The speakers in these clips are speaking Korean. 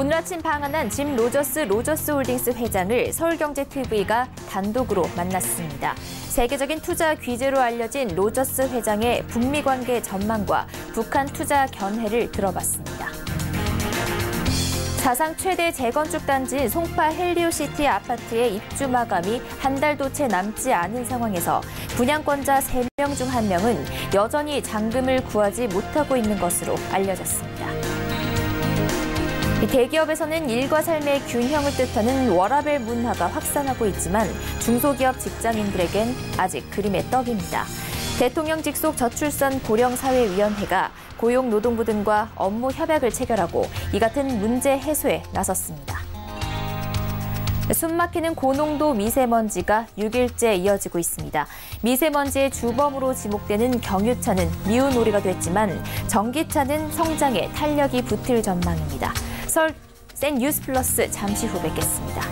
오늘 아침 방한한 짐 로저스홀딩스 회장을 서울경제TV가 단독으로 만났습니다. 세계적인 투자 귀재로 알려진 로저스 회장의 북미 관계 전망과 북한 투자 견해를 들어봤습니다. 사상 최대 재건축 단지인 송파 헬리오시티 아파트의 입주 마감이 한 달도 채 남지 않은 상황에서 분양권자 3명 중 1명은 여전히 잔금을 구하지 못하고 있는 것으로 알려졌습니다. 대기업에서는 일과 삶의 균형을 뜻하는 워라밸 문화가 확산하고 있지만 중소기업 직장인들에겐 아직 그림의 떡입니다. 대통령 직속 저출산 고령사회위원회가 고용노동부 등과 업무 협약을 체결하고 이 같은 문제 해소에 나섰습니다. 숨막히는 고농도 미세먼지가 6일째 이어지고 있습니다. 미세먼지의 주범으로 지목되는 경유차는 미운 오리가 됐지만 전기차는 성장에 탄력이 붙을 전망입니다. 서울 센뉴스플러스 잠시 후 뵙겠습니다.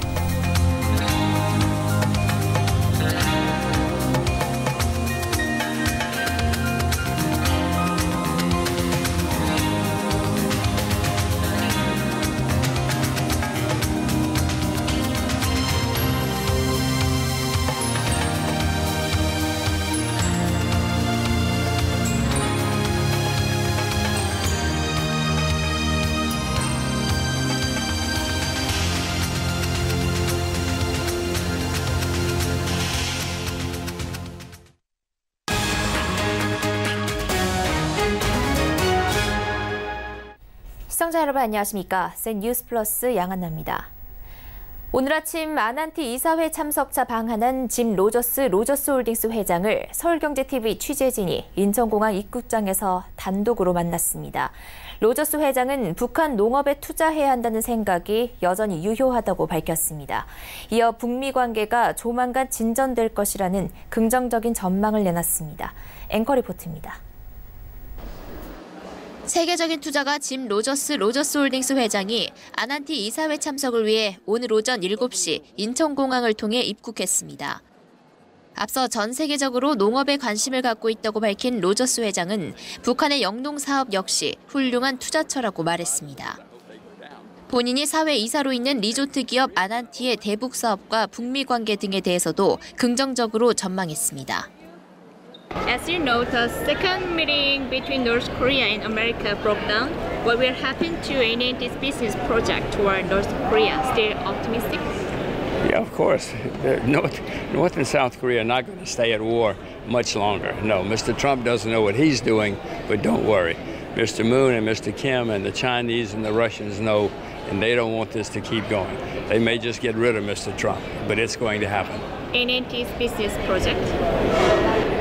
시청자 여러분 안녕하십니까? 센뉴스플러스 양한나입니다. 오늘 아침 아난티 이사회 참석차 방한한 짐 로저스홀딩스 회장을 서울경제TV 취재진이 인천공항 입국장에서 단독으로 만났습니다. 로저스 회장은 북한 농업에 투자해야 한다는 생각이 여전히 유효하다고 밝혔습니다. 이어 북미 관계가 조만간 진전될 것이라는 긍정적인 전망을 내놨습니다. 앵커 리포트입니다. 세계적인 투자가 짐 로저스홀딩스 회장이 아난티 이사회 참석을 위해 오늘 오전 7시 인천공항을 통해 입국했습니다. 앞서 전 세계적으로 농업에 관심을 갖고 있다고 밝힌 로저스 회장은 북한의 영농 사업 역시 훌륭한 투자처라고 말했습니다. 본인이 사회 이사로 있는 리조트 기업 아난티의 대북 사업과 북미 관계 등에 대해서도 긍정적으로 전망했습니다. As you know, the second meeting between North Korea and America broke down. What will happen to ANT's business project toward North Korea? Still optimistic? Yeah, of course. North and South Korea are not going to stay at war much longer. No, Mr. Trump doesn't know what he's doing, but don't worry. Mr. Moon and Mr. Kim and the Chinese and the Russians know, and they don't want this to keep going. They may just get rid of Mr. Trump, but it's going to happen. ANT's business project?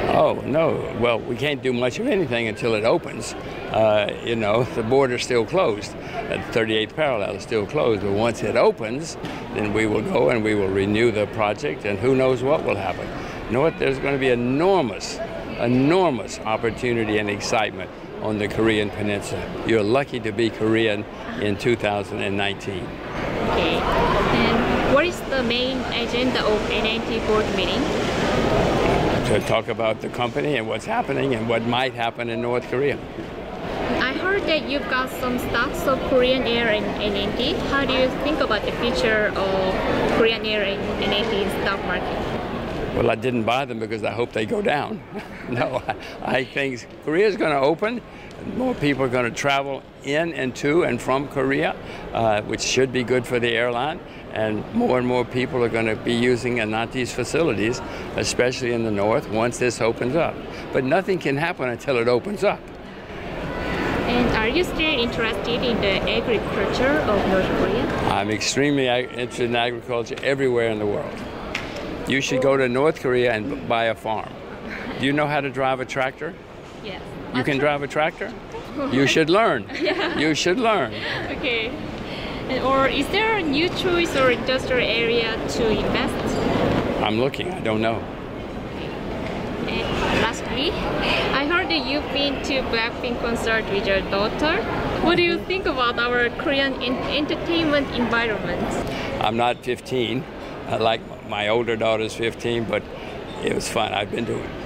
Oh, no. Well, we can't do much of anything until it opens. The border's still closed. The 38th parallel is still closed. But once it opens, then we will go and we will renew the project, and who knows what will happen. There's going to be enormous opportunity and excitement on the Korean Peninsula. You're lucky to be Korean in 2019. Okay. And what is the main agenda of ANT board meeting? To talk about the company and what's happening and what might happen in North Korea. I heard that you've got some stocks of Korean Air and ANT. How do you think about the future of Korean Air and ANT stock market? Well, I didn't buy them because I hope they go down. No, I think Korea is going to open. More people are going to travel in and to and from Korea, which should be good for the airline. And more people are going to be using Ananti's facilities, especially in the north, once this opens up. But nothing can happen until it opens up. And are you still interested in the agriculture of North Korea? I'm extremely interested in agriculture everywhere in the world. You should go to North Korea and buy a farm. Do you know how to drive a tractor? Yes. You can drive a tractor? You should learn. Yeah. You should learn. Okay. Or is there a new choice or industrial area to invest? I'm looking. I don't know. And lastly, I heard that you've been to Blackpink concert with your daughter. What do you think about our Korean entertainment environment? I'm not 15. Like my older daughter's 15, but it was fun.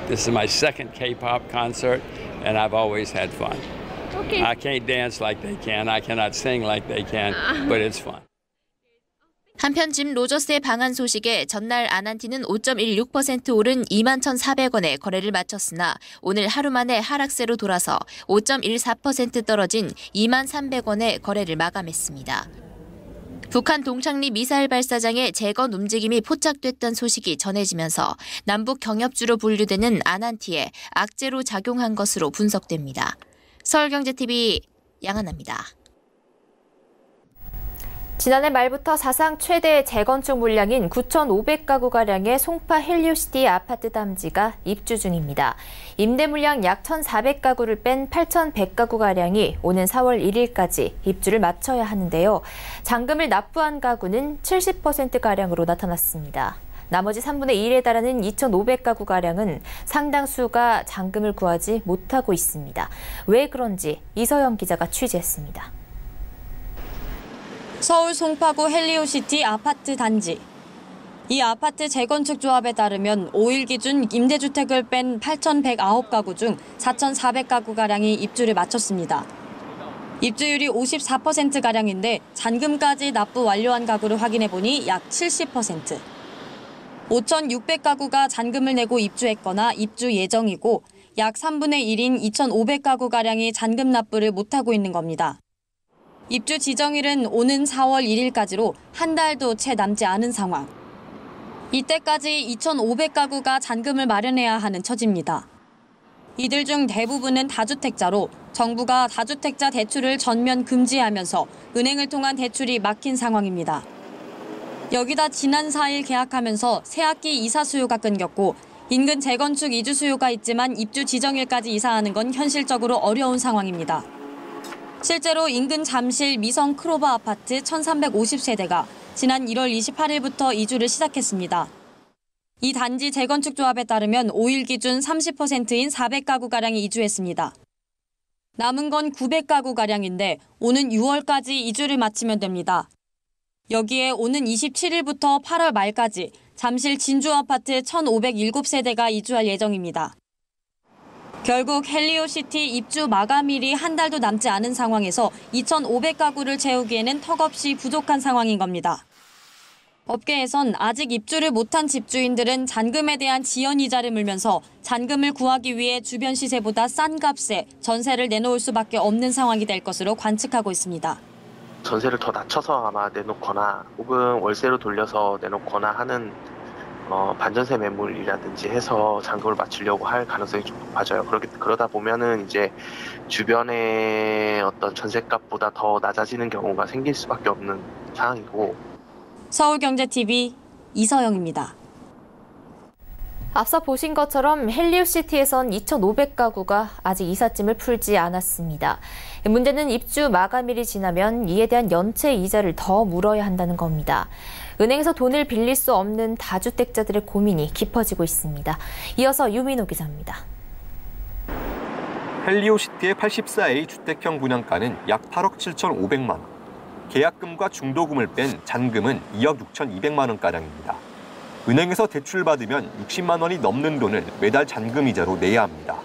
This is my second K-pop concert, and I've always had fun. Okay. I can't dance like they can. I cannot sing like they can, but it's fun. 한편 짐 로저스의 방한 소식에 전날 아난티는 5.16% 오른 21,400원에 거래를 마쳤으나 오늘 하루 만에 하락세로 돌아서 5.14% 떨어진 23,300원에 거래를 마감했습니다. 북한 동창리 미사일 발사장의 재건 움직임이 포착됐던 소식이 전해지면서 남북 경협주로 분류되는 아난티에 악재로 작용한 것으로 분석됩니다. 서울경제TV 양한나입니다. 지난해 말부터 사상 최대 재건축 물량인 9,500가구가량의 송파 헬리오시티 아파트 단지가 입주 중입니다. 임대 물량 약 1,400가구를 뺀 8,100가구가량이 오는 4월 1일까지 입주를 마쳐야 하는데요. 잔금을 납부한 가구는 70%가량으로 나타났습니다. 나머지 3분의 1에 달하는 2,500가구가량은 상당수가 잔금을 구하지 못하고 있습니다. 왜 그런지 이서영 기자가 취재했습니다. 서울 송파구 헬리오시티 아파트 단지. 이 아파트 재건축 조합에 따르면 5일 기준 임대주택을 뺀 8,109가구 중 4,400가구가량이 입주를 마쳤습니다. 입주율이 54%가량인데 잔금까지 납부 완료한 가구를 확인해보니 약 70%. 5,600가구가 잔금을 내고 입주했거나 입주 예정이고 약 3분의 1인 2,500가구가량이 잔금 납부를 못하고 있는 겁니다. 입주 지정일은 오는 4월 1일까지로 한 달도 채 남지 않은 상황. 이때까지 2,500가구가 잔금을 마련해야 하는 처지입니다. 이들 중 대부분은 다주택자로 정부가 다주택자 대출을 전면 금지하면서 은행을 통한 대출이 막힌 상황입니다. 여기다 지난 4일 계약하면서 새학기 이사 수요가 끊겼고 인근 재건축 이주 수요가 있지만 입주 지정일까지 이사하는 건 현실적으로 어려운 상황입니다. 실제로 인근 잠실 미성 크로버 아파트 1,350세대가 지난 1월 28일부터 이주를 시작했습니다. 이 단지 재건축 조합에 따르면 5일 기준 30%인 400가구가량이 이주했습니다. 남은 건 900가구가량인데 오는 6월까지 이주를 마치면 됩니다. 여기에 오는 27일부터 8월 말까지 잠실 진주 아파트 1,507세대가 이주할 예정입니다. 결국 헬리오시티 입주 마감일이 한 달도 남지 않은 상황에서 2,500가구를 채우기에는 턱없이 부족한 상황인 겁니다. 업계에선 아직 입주를 못한 집주인들은 잔금에 대한 지연이자를 물면서 잔금을 구하기 위해 주변 시세보다 싼 값에 전세를 내놓을 수밖에 없는 상황이 될 것으로 관측하고 있습니다. 전세를 더 낮춰서 아마 내놓거나 혹은 월세로 돌려서 내놓거나 하는 반전세 매물이라든지 해서 잔금을 맞추려고 할 가능성이 좀 높아져요. 그러다 보면은 이제 주변의 어떤 전세값보다 더 낮아지는 경우가 생길 수밖에 없는 상황이고. 서울경제TV 이서영입니다. 앞서 보신 것처럼 헬리오시티에선 2,500가구가 아직 이삿짐을 풀지 않았습니다. 문제는 입주 마감일이 지나면 이에 대한 연체 이자를 더 물어야 한다는 겁니다. 은행에서 돈을 빌릴 수 없는 다주택자들의 고민이 깊어지고 있습니다. 이어서 유민호 기자입니다. 헬리오시티의 84A 주택형 분양가는 약 8억 7,500만 원. 계약금과 중도금을 뺀 잔금은 2억 6,200만 원가량입니다. 은행에서 대출받으면 60만 원이 넘는 돈을 매달 잔금이자로 내야 합니다.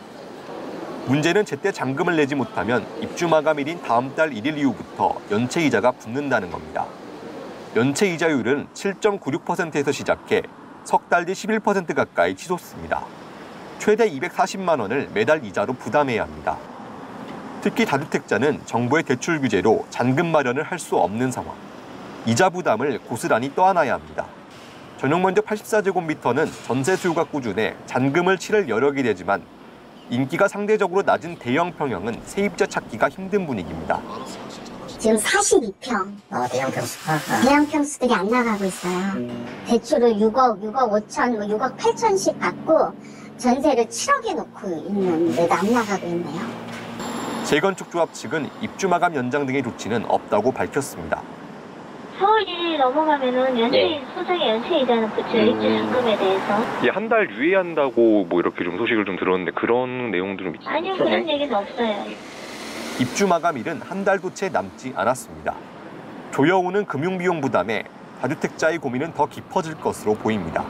문제는 제때 잔금을 내지 못하면 입주 마감일인 다음 달 1일 이후부터 연체이자가 붙는다는 겁니다. 연체이자율은 7.96%에서 시작해 석 달 뒤 11% 가까이 치솟습니다. 최대 240만 원을 매달 이자로 부담해야 합니다. 특히 다주택자는 정부의 대출 규제로 잔금 마련을 할 수 없는 상황. 이자 부담을 고스란히 떠안아야 합니다. 전용 면적 84제곱미터는 전세 수요가 꾸준해 잔금을 치를 여력이 되지만 인기가 상대적으로 낮은 대형 평형은 세입자 찾기가 힘든 분위기입니다. 지금 42평 대형 평수들이 안 나가고 있어요. 대출을 6억 5천, 6억 8천씩 받고 전세를 7억에 놓고 있는데도 안 나가고 있네요. 재건축 조합 측은 입주 마감 연장 등의 조치는 없다고 밝혔습니다. 4월 1일 넘어가면은 소정의 연체이자는 붙죠. 입주 잔금에 대해서. 한 달 유예한다고 뭐 이렇게 좀 소식을 좀 들었는데 그런 내용들은 있죠? 아니요, 그런 얘기는 없어요. 입주 마감일은 한 달도 채 남지 않았습니다. 조여오는 금융비용 부담에 다주택자의 고민은 더 깊어질 것으로 보입니다.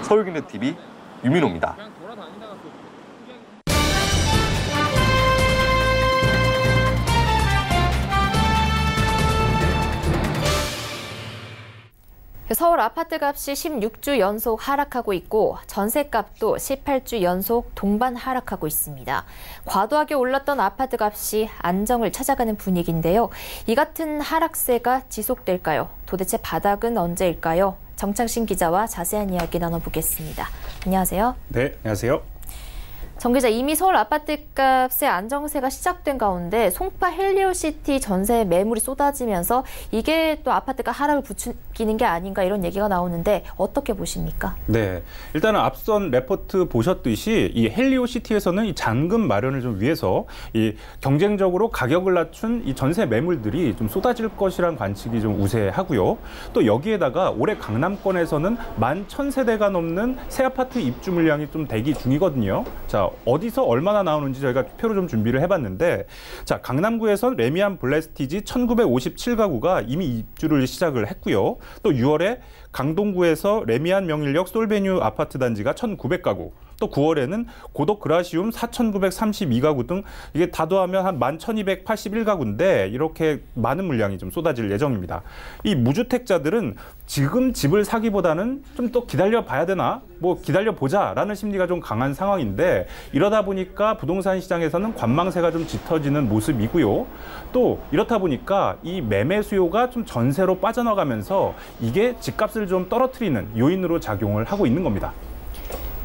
서울경제TV 유민호입니다. 서울 아파트 값이 16주 연속 하락하고 있고 전셋값도 18주 연속 동반 하락하고 있습니다. 과도하게 올랐던 아파트 값이 안정을 찾아가는 분위기인데요. 이 같은 하락세가 지속될까요? 도대체 바닥은 언제일까요? 정창신 기자와 자세한 이야기 나눠보겠습니다. 안녕하세요. 네, 안녕하세요. 정 기자, 이미 서울 아파트값의 안정세가 시작된 가운데 송파 헬리오시티 전세 매물이 쏟아지면서 이게 또 아파트가 하락을 부추기는 게 아닌가 이런 얘기가 나오는데 어떻게 보십니까? 네, 일단은 앞선 레포트 보셨듯이 이 헬리오시티에서는 이 잔금 마련을 좀 위해서 이 경쟁적으로 가격을 낮춘 이 전세 매물들이 좀 쏟아질 것이란 관측이 좀 우세하고요. 또 여기에다가 올해 강남권에서는 11,000세대가 넘는 새 아파트 입주 물량이 좀 대기 중이거든요. 자, 어디서 얼마나 나오는지 저희가 표로 좀 준비를 해봤는데, 자, 강남구에선 레미안 블레스티지 1957가구가 이미 입주를 시작을 했고요. 또 6월에 강동구에서 레미안 명일역 솔베뉴 아파트 단지가 1,900가구, 또 9월에는 고덕 그라시움 4,932가구 등 이게 다 더하면 한 11,281가구인데 이렇게 많은 물량이 좀 쏟아질 예정입니다. 이 무주택자들은 지금 집을 사기보다는 좀 또 기다려 봐야 되나? 뭐 기다려 보자라는 심리가 좀 강한 상황인데, 이러다 보니까 부동산 시장에서는 관망세가 좀 짙어지는 모습이고요. 또 이렇다 보니까 이 매매 수요가 좀 전세로 빠져나가면서 이게 집값을 좀 떨어뜨리는 요인으로 작용을 하고 있는 겁니다.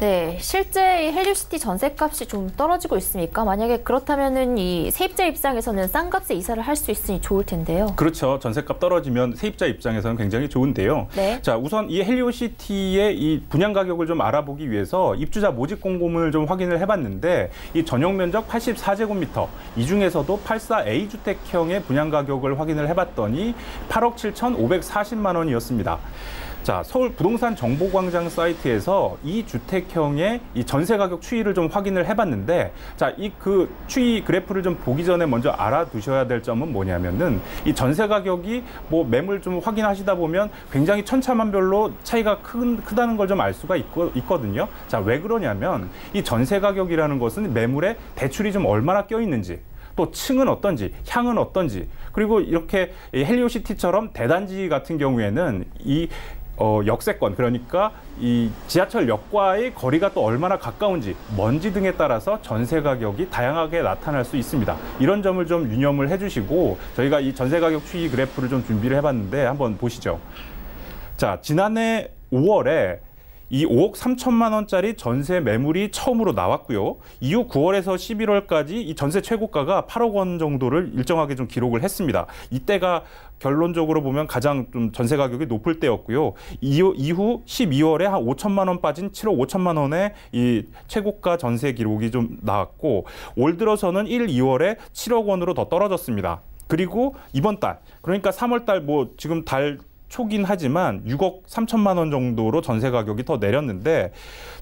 네, 실제 이 헬리오시티 전셋값이 좀 떨어지고 있습니까? 만약에 그렇다면은 이 세입자 입장에서는 싼 값에 이사를 할 수 있으니 좋을 텐데요. 그렇죠. 전셋값 떨어지면 세입자 입장에서는 굉장히 좋은데요. 네. 자, 우선 이 헬리오시티의 이 분양 가격을 좀 알아보기 위해서 입주자 모집 공고문을 좀 확인을 해봤는데, 이 전용 면적 84제곱미터, 이 중에서도 84A 주택형의 분양 가격을 확인을 해봤더니 8억 7,540만 원이었습니다. 자, 서울 부동산 정보광장 사이트에서 이 주택형의 이 전세 가격 추이를 좀 확인을 해봤는데, 자, 이 그 추이 그래프를 좀 보기 전에 먼저 알아두셔야 될 점은 뭐냐면은, 이 전세 가격이 뭐 매물 좀 확인하시다 보면 굉장히 천차만별로 차이가 크다는 걸 좀 알 수가 있거든요. 자, 왜 그러냐면 이 전세 가격이라는 것은 매물에 대출이 좀 얼마나 껴 있는지, 또 층은 어떤지, 향은 어떤지, 그리고 이렇게 헬리오시티처럼 대단지 같은 경우에는 이 역세권, 그러니까 이 지하철역과의 거리가 또 얼마나 가까운지, 먼지 등에 따라서 전세 가격이 다양하게 나타날 수 있습니다. 이런 점을 좀 유념을 해주시고, 저희가 이 전세 가격 추이 그래프를 좀 준비를 해봤는데 한번 보시죠. 자, 지난해 5월에 이 5억 3천만 원짜리 전세 매물이 처음으로 나왔고요. 이후 9월에서 11월까지 이 전세 최고가가 8억 원 정도를 일정하게 좀 기록을 했습니다. 이때가 결론적으로 보면 가장 좀 전세 가격이 높을 때였고요. 이후 12월에 한 5천만 원 빠진 7억 5천만 원의 이 최고가 전세 기록이 좀 나왔고, 올 들어서는 1, 2월에 7억 원으로 더 떨어졌습니다. 그리고 이번 달, 그러니까 3월 달 뭐 지금 달 초긴 하지만 6억 3천만 원 정도로 전세 가격이 더 내렸는데,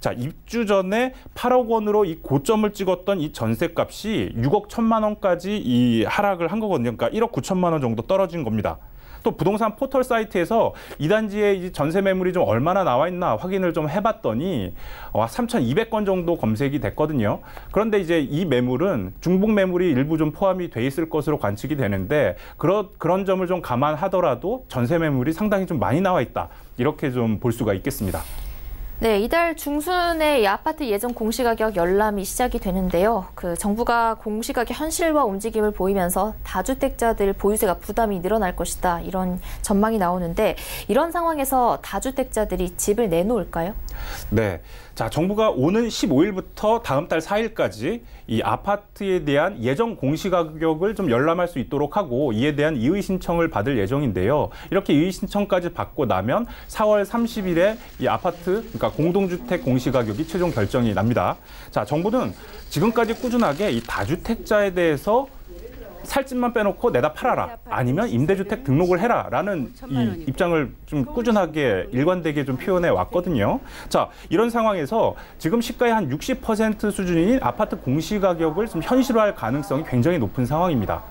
자, 입주 전에 8억 원으로 이 고점을 찍었던 이 전세값이 6억 1천만 원까지 이 하락을 한 거거든요. 그러니까 1억 9천만 원 정도 떨어진 겁니다. 또 부동산 포털 사이트에서 이 단지에 이 전세 매물이 좀 얼마나 나와 있나 확인을 좀 해봤더니 3,200건 정도 검색이 됐거든요. 그런데 이제 이 매물은 중복 매물이 일부 좀 포함이 돼 있을 것으로 관측이 되는데, 그런 점을 좀 감안하더라도 전세 매물이 상당히 좀 많이 나와 있다, 이렇게 좀 볼 수가 있겠습니다. 네, 이달 중순에 이 아파트 예정 공시가격 열람이 시작이 되는데요. 그 정부가 공시가격 현실화 움직임을 보이면서 다주택자들 보유세가 부담이 늘어날 것이다, 이런 전망이 나오는데, 이런 상황에서 다주택자들이 집을 내놓을까요? 네. 자, 정부가 오는 15일부터 다음 달 4일까지 이 아파트에 대한 예정 공시가격을 좀 열람할 수 있도록 하고, 이에 대한 이의 신청을 받을 예정인데요. 이렇게 이의 신청까지 받고 나면 4월 30일에 이 아파트, 그러니까 공동주택 공시가격이 최종 결정이 납니다. 자, 정부는 지금까지 꾸준하게 이 다주택자에 대해서 살 집만 빼놓고 내다 팔아라, 아니면 임대주택 등록을 해라라는 이 입장을 좀 꾸준하게 일관되게 좀 표현해 왔거든요. 자, 이런 상황에서 지금 시가의 한 60% 수준인 아파트 공시가격을 좀 현실화할 가능성이 굉장히 높은 상황입니다.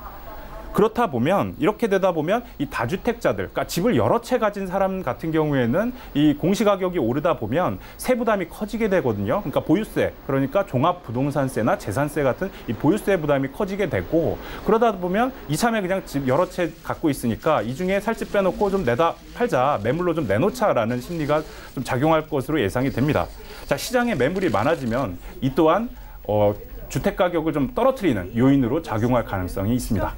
그렇다 보면 이렇게 되다 보면 이 다주택자들, 그러니까 집을 여러 채 가진 사람 같은 경우에는 이 공시가격이 오르다 보면 세부담이 커지게 되거든요. 그러니까 보유세, 그러니까 종합부동산세나 재산세 같은 이 보유세 부담이 커지게 되고, 그러다 보면 이참에 그냥 집 여러 채 갖고 있으니까 이 중에 살 집 빼놓고 좀 내다 팔자, 매물로 좀 내놓자라는 심리가 좀 작용할 것으로 예상이 됩니다. 자, 시장에 매물이 많아지면 이 또한 주택 가격을 좀 떨어뜨리는 요인으로 작용할 가능성이 있습니다.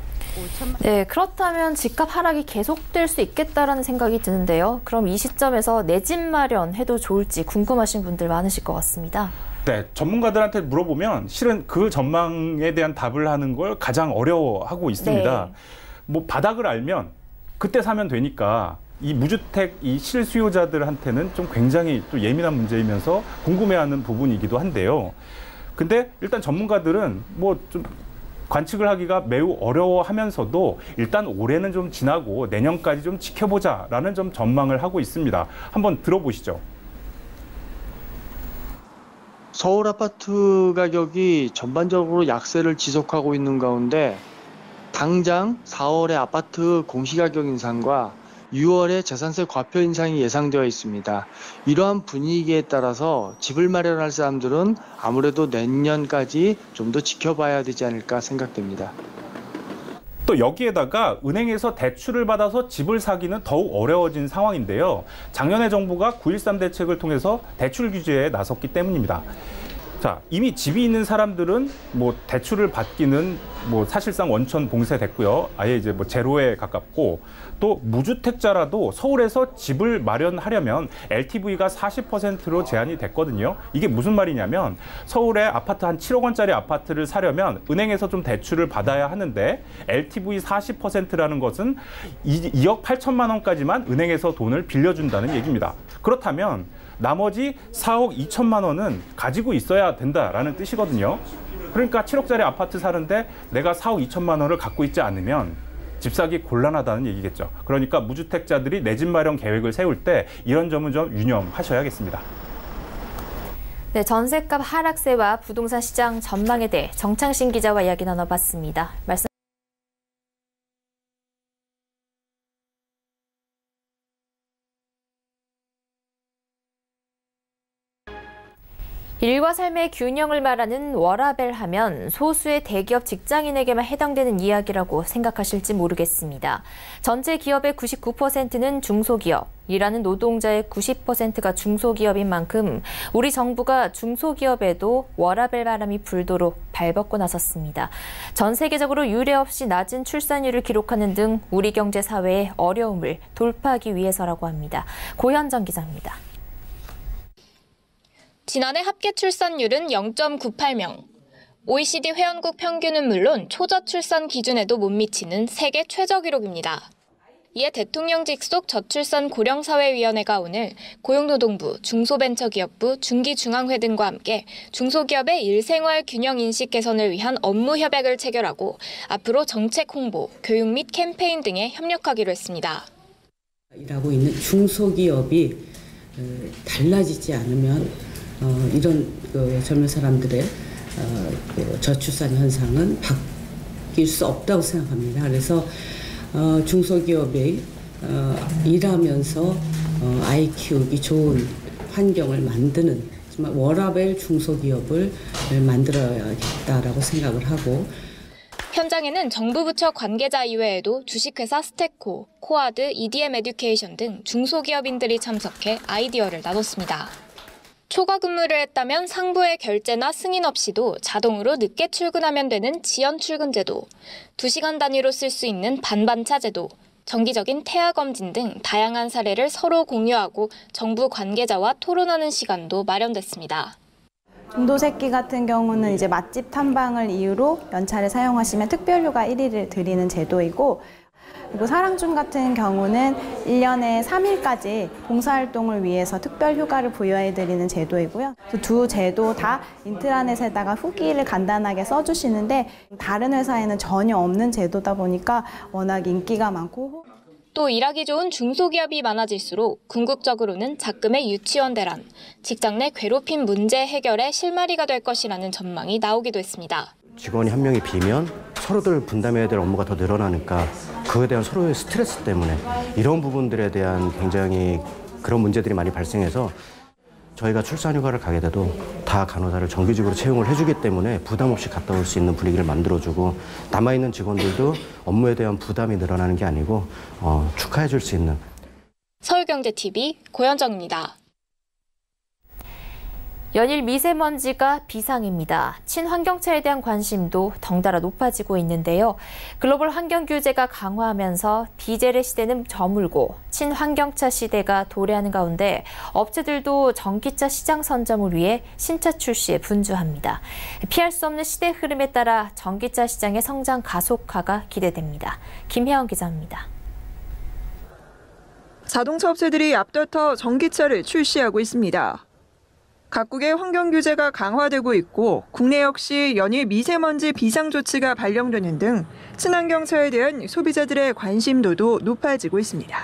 네, 그렇다면 집값 하락이 계속될 수 있겠다라는 생각이 드는데요. 그럼 이 시점에서 내 집 마련해도 좋을지 궁금하신 분들 많으실 것 같습니다. 네, 전문가들한테 물어보면 실은 그 전망에 대한 답을 하는 걸 가장 어려워하고 있습니다. 네. 뭐 바닥을 알면 그때 사면 되니까 이 무주택 이 실수요자들한테는 좀 굉장히 또 예민한 문제이면서 궁금해하는 부분이기도 한데요. 근데 일단 전문가들은 뭐 좀 관측을 하기가 매우 어려워하면서도 일단 올해는 좀 지나고 내년까지 좀 지켜보자라는 좀 전망을 하고 있습니다. 한번 들어보시죠. 서울 아파트 가격이 전반적으로 약세를 지속하고 있는 가운데 당장 4월의 아파트 공시가격 인상과 6월에 재산세 과표 인상이 예상되어 있습니다. 이러한 분위기에 따라서 집을 마련할 사람들은 아무래도 내년까지 좀 더 지켜봐야 되지 않을까 생각됩니다. 또 여기에다가 은행에서 대출을 받아서 집을 사기는 더욱 어려워진 상황인데요. 작년에 정부가 9.13 대책을 통해서 대출 규제에 나섰기 때문입니다. 자, 이미 집이 있는 사람들은 뭐 대출을 받기는 뭐 사실상 원천 봉쇄됐고요. 아예 이제 뭐 제로에 가깝고, 또 무주택자라도 서울에서 집을 마련하려면 LTV가 40%로 제한이 됐거든요. 이게 무슨 말이냐면 서울에 아파트 한 7억 원짜리 아파트를 사려면 은행에서 좀 대출을 받아야 하는데 LTV 40%라는 것은 2억 8천만 원까지만 은행에서 돈을 빌려준다는 얘기입니다. 그렇다면 나머지 4억 2천만 원은 가지고 있어야 된다라는 뜻이거든요. 그러니까 7억짜리 아파트 사는데 내가 4억 2천만 원을 갖고 있지 않으면 집 사기 곤란하다는 얘기겠죠. 그러니까 무주택자들이 내 집 마련 계획을 세울 때 이런 점은 좀 유념하셔야겠습니다. 네, 전셋값 하락세와 부동산 시장 전망에 대해 정창신 기자와 이야기 나눠봤습니다. 말씀. 일과 삶의 균형을 말하는 워라밸 하면 소수의 대기업 직장인에게만 해당되는 이야기라고 생각하실지 모르겠습니다. 전체 기업의 99%는 중소기업, 일하는 노동자의 90%가 중소기업인 만큼 우리 정부가 중소기업에도 워라밸 바람이 불도록 발벗고 나섰습니다. 전 세계적으로 유례 없이 낮은 출산율을 기록하는 등 우리 경제 사회의 어려움을 돌파하기 위해서라고 합니다. 고현정 기자입니다. 지난해 합계 출산율은 0.98명. OECD 회원국 평균은 물론 초저출산 기준에도 못 미치는 세계 최저 기록입니다. 이에 대통령직 속 저출산 고령사회위원회가 오늘 고용노동부, 중소벤처기업부, 중기중앙회 등과 함께 중소기업의 일생활 균형 인식 개선을 위한 업무 협약을 체결하고 앞으로 정책 홍보, 교육 및 캠페인 등에 협력하기로 했습니다. 일하고 있는 중소기업이 달라지지 않으면 이런 젊은 사람들의 저출산 현상은 바뀔 수 없다고 생각합니다. 그래서 중소기업이 일하면서 아이 키우기 좋은 환경을 만드는 정말 워라밸 중소기업을 만들어야겠다라고 생각을 하고, 현장에는 정부 부처 관계자 이외에도 주식회사 스테코, 코아드, EDM 에듀케이션 등 중소기업인들이 참석해 아이디어를 나눴습니다. 초과 근무를 했다면 상부의 결제나 승인 없이도 자동으로 늦게 출근하면 되는 지연 출근 제도, 2시간 단위로 쓸 수 있는 반반차 제도, 정기적인 태아 검진 등 다양한 사례를 서로 공유하고 정부 관계자와 토론하는 시간도 마련됐습니다. 중도새끼 같은 경우는 이제 맛집 탐방을 이유로 연차를 사용하시면 특별휴가 1일을 드리는 제도이고, 그리고 사랑중 같은 경우는 1년에 3일까지 봉사활동을 위해서 특별휴가를 부여해드리는 제도이고요. 두 제도 다 인트라넷에다가 후기를 간단하게 써주시는데 다른 회사에는 전혀 없는 제도다 보니까 워낙 인기가 많고, 또 일하기 좋은 중소기업이 많아질수록 궁극적으로는 작금의 유치원 대란, 직장 내 괴롭힘 문제 해결에 실마리가 될 것이라는 전망이 나오기도 했습니다. 직원이 한 명이 비면 서로들 분담해야 될 업무가 더 늘어나니까 그거에 대한 서로의 스트레스 때문에 이런 부분들에 대한 굉장히 그런 문제들이 많이 발생해서 저희가 출산휴가를 가게 돼도 다 간호사를 정규직으로 채용을 해주기 때문에 부담 없이 갔다 올 수 있는 분위기를 만들어주고 남아있는 직원들도 업무에 대한 부담이 늘어나는 게 아니고 축하해 줄 수 있는. 서울경제TV 고현정입니다. 연일 미세먼지가 비상입니다. 친환경차에 대한 관심도 덩달아 높아지고 있는데요. 글로벌 환경 규제가 강화하면서 디젤의 시대는 저물고 친환경차 시대가 도래하는 가운데 업체들도 전기차 시장 선점을 위해 신차 출시에 분주합니다. 피할 수 없는 시대 흐름에 따라 전기차 시장의 성장 가속화가 기대됩니다. 김혜영 기자입니다. 자동차 업체들이 앞다퉈 전기차를 출시하고 있습니다. 각국의 환경 규제가 강화되고 있고 국내 역시 연일 미세먼지 비상 조치가 발령되는 등 친환경차에 대한 소비자들의 관심도도 높아지고 있습니다.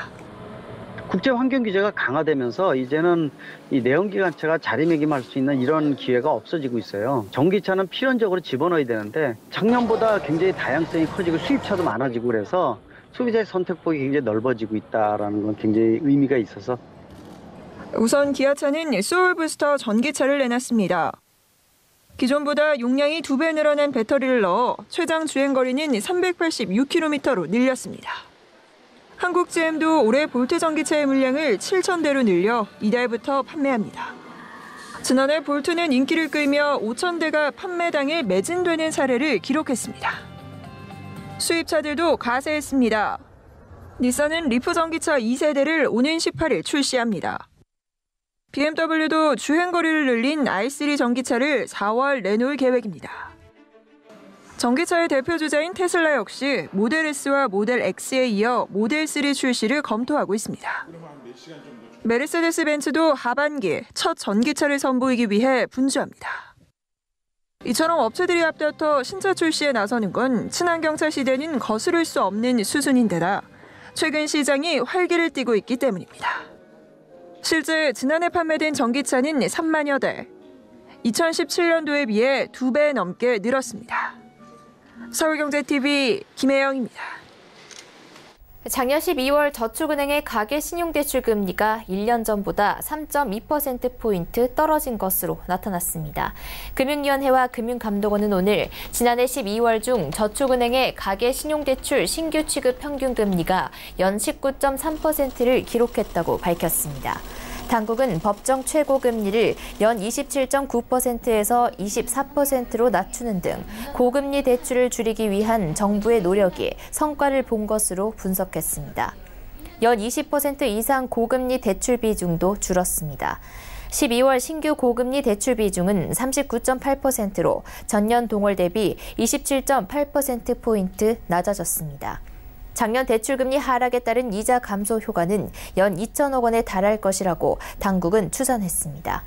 국제 환경 규제가 강화되면서 이제는 이 내연기관차가 자리매김할 수 있는 이런 기회가 없어지고 있어요. 전기차는 필연적으로 집어넣어야 되는데 작년보다 굉장히 다양성이 커지고 수입차도 많아지고 그래서 소비자의 선택폭이 굉장히 넓어지고 있다는 건 굉장히 의미가 있어서 우선 기아차는 소울부스터 전기차를 내놨습니다. 기존보다 용량이 2배 늘어난 배터리를 넣어 최장 주행거리는 386km로 늘렸습니다. 한국 GM도 올해 볼트 전기차의 물량을 7,000대로 늘려 이달부터 판매합니다. 지난해 볼트는 인기를 끌며 5,000대가 판매당일 매진되는 사례를 기록했습니다. 수입차들도 가세했습니다. 닛산은 리프 전기차 2세대를 오는 18일 출시합니다. BMW도 주행거리를 늘린 i3 전기차를 4월 내놓을 계획입니다. 전기차의 대표 주자인 테슬라 역시 모델 S와 모델 X에 이어 모델 3 출시를 검토하고 있습니다. 메르세데스 벤츠도 하반기 첫 전기차를 선보이기 위해 분주합니다. 이처럼 업체들이 앞다퉈 신차 출시에 나서는 건 친환경차 시대는 거스를 수 없는 수준인데다 최근 시장이 활기를 띠고 있기 때문입니다. 실제 지난해 판매된 전기차는 3만여 대, 2017년도에 비해 2배 넘게 늘었습니다. 서울경제TV 김혜영입니다. 작년 12월 저축은행의 가계 신용대출 금리가 1년 전보다 3.2%포인트 떨어진 것으로 나타났습니다. 금융위원회와 금융감독원은 오늘 지난해 12월 중 저축은행의 가계 신용대출 신규 취급 평균 금리가 연 19.3%를 기록했다고 밝혔습니다. 당국은 법정 최고금리를 연 27.9%에서 24%로 낮추는 등 고금리 대출을 줄이기 위한 정부의 노력이 성과를 본 것으로 분석했습니다. 연 20% 이상 고금리 대출 비중도 줄었습니다. 12월 신규 고금리 대출 비중은 39.8%로 전년 동월 대비 27.8%포인트 낮아졌습니다. 작년 대출금리 하락에 따른 이자 감소 효과는 연 2천억 원에 달할 것이라고 당국은 추산했습니다.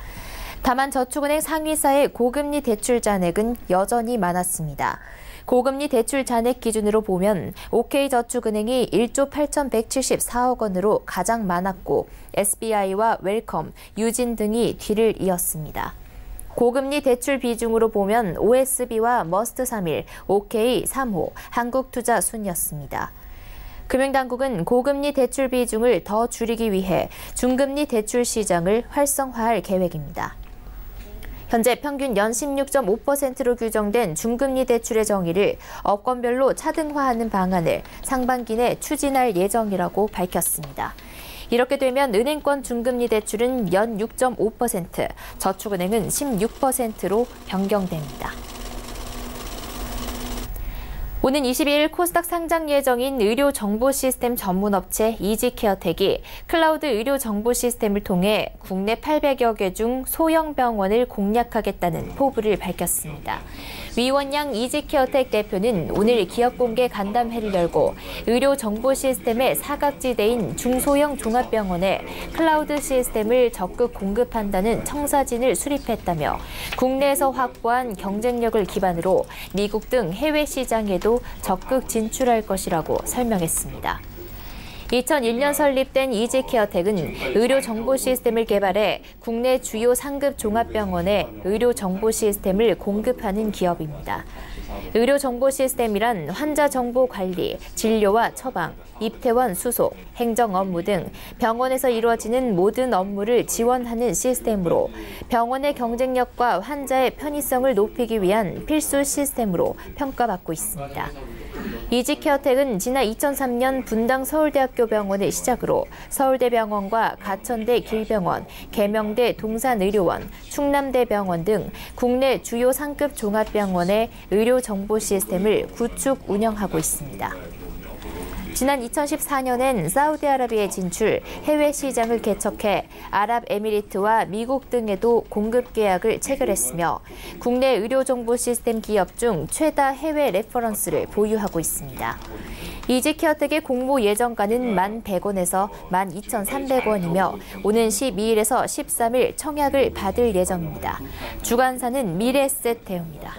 다만 저축은행 상위사의 고금리 대출 잔액은 여전히 많았습니다. 고금리 대출 잔액 기준으로 보면 OK저축은행이 1조 8,174억 원으로 가장 많았고 SBI와 웰컴, 유진 등이 뒤를 이었습니다. 고금리 대출 비중으로 보면 OSB와 머스트31, OK 3호, 한국투자 순이었습니다. 금융당국은 고금리 대출 비중을 더 줄이기 위해 중금리 대출 시장을 활성화할 계획입니다. 현재 평균 연 16.5%로 규정된 중금리 대출의 정의를 업권별로 차등화하는 방안을 상반기 내 추진할 예정이라고 밝혔습니다. 이렇게 되면 은행권 중금리 대출은 연 6.5%, 저축은행은 16%로 변경됩니다. 오는 22일 코스닥 상장 예정인 의료정보시스템 전문업체 이지케어텍이 클라우드 의료정보 시스템을 통해 국내 800여 개 중 소형 병원을 공략하겠다는 포부를 밝혔습니다. 위원양 이지케어텍 대표는 오늘 기업공개 간담회를 열고 의료정보 시스템의 사각지대인 중소형 종합병원에 클라우드 시스템을 적극 공급한다는 청사진을 수립했다며 국내에서 확보한 경쟁력을 기반으로 미국 등 해외 시장에도 적극 진출할 것이라고 설명했습니다. 2001년 설립된 이지케어텍은 의료 정보 시스템을 개발해 국내 주요 상급 종합병원에 의료 정보 시스템을 공급하는 기업입니다. 의료 정보 시스템이란 환자 정보 관리, 진료와 처방, 입퇴원 수속, 행정 업무 등 병원에서 이루어지는 모든 업무를 지원하는 시스템으로 병원의 경쟁력과 환자의 편의성을 높이기 위한 필수 시스템으로 평가받고 있습니다. 이지케어텍은 지난 2003년 분당 서울대학교 병원을 시작으로 서울대병원과 가천대 길병원, 계명대 동산의료원, 충남대병원 등 국내 주요 상급 종합병원의 의료 정보 시스템을 구축 운영하고 있습니다. 지난 2014년엔 사우디아라비아에 진출, 해외 시장을 개척해 아랍에미리트와 미국 등에도 공급 계약을 체결했으며 국내 의료정보 시스템 기업 중 최다 해외 레퍼런스를 보유하고 있습니다. 이지케어텍의 공모 예정가는 1,100원에서 12,300원이며 오는 12일에서 13일 청약을 받을 예정입니다. 주관사는 미래셋 대우입니다.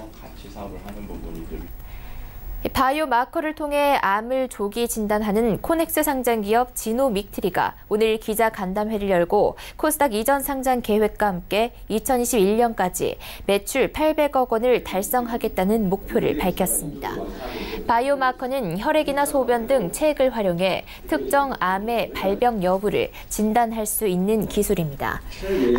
바이오 마커를 통해 암을 조기 진단하는 코넥스 상장 기업 지노믹트리가 오늘 기자 간담회를 열고 코스닥 이전 상장 계획과 함께 2021년까지 매출 800억 원을 달성하겠다는 목표를 밝혔습니다. 바이오 마커는 혈액이나 소변 등 체액을 활용해 특정 암의 발병 여부를 진단할 수 있는 기술입니다.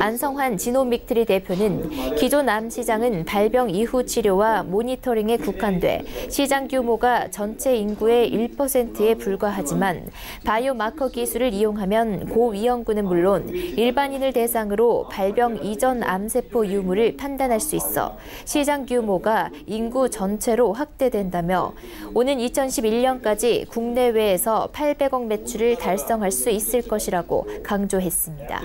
안성환 지노믹트리 대표는 기존 암 시장은 발병 이후 치료와 모니터링에 국한돼 시장 규모가 전체 인구의 1%에 불과하지만 바이오마커 기술을 이용하면 고위험군은 물론 일반인을 대상으로 발병 이전 암세포 유무를 판단할 수 있어 시장 규모가 인구 전체로 확대된다며 오는 2011년까지 국내외에서 800억 매출을 달성할 수 있을 것이라고 강조했습니다.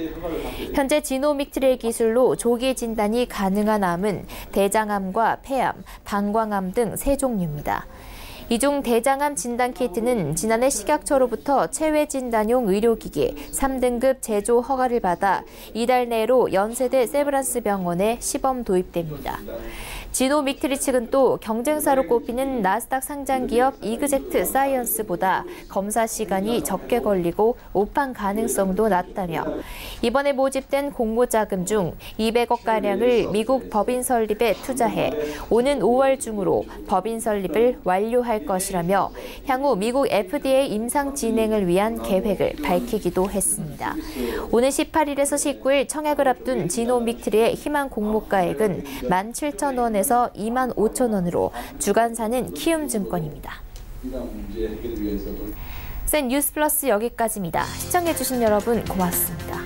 현재 지노믹트리의 기술로 조기 진단이 가능한 암은 대장암과 폐암, 방광암 등 3종류입니다. 이 중 대장암 진단키트는 지난해 식약처로부터 체외 진단용 의료기기 3등급 제조 허가를 받아 이달 내로 연세대 세브란스 병원에 시범 도입됩니다. 지노믹트리 측은 또 경쟁사로 꼽히는 나스닥 상장 기업 이그젝트 사이언스보다 검사 시간이 적게 걸리고 오판 가능성도 낮다며 이번에 모집된 공모 자금 중 200억가량을 미국 법인 설립에 투자해 오는 5월 중으로 법인 설립을 완료할 것이라며 향후 미국 FDA 임상 진행을 위한 계획을 밝히기도 했습니다. 오는 18일에서 19일 청약을 앞둔 지노믹트리의 희망 공모가액은 17,000원에서 25,000원으로 주관사는 키움증권입니다. 센 뉴스 플러스 여기까지입니다. 시청해주신 여러분 고맙습니다.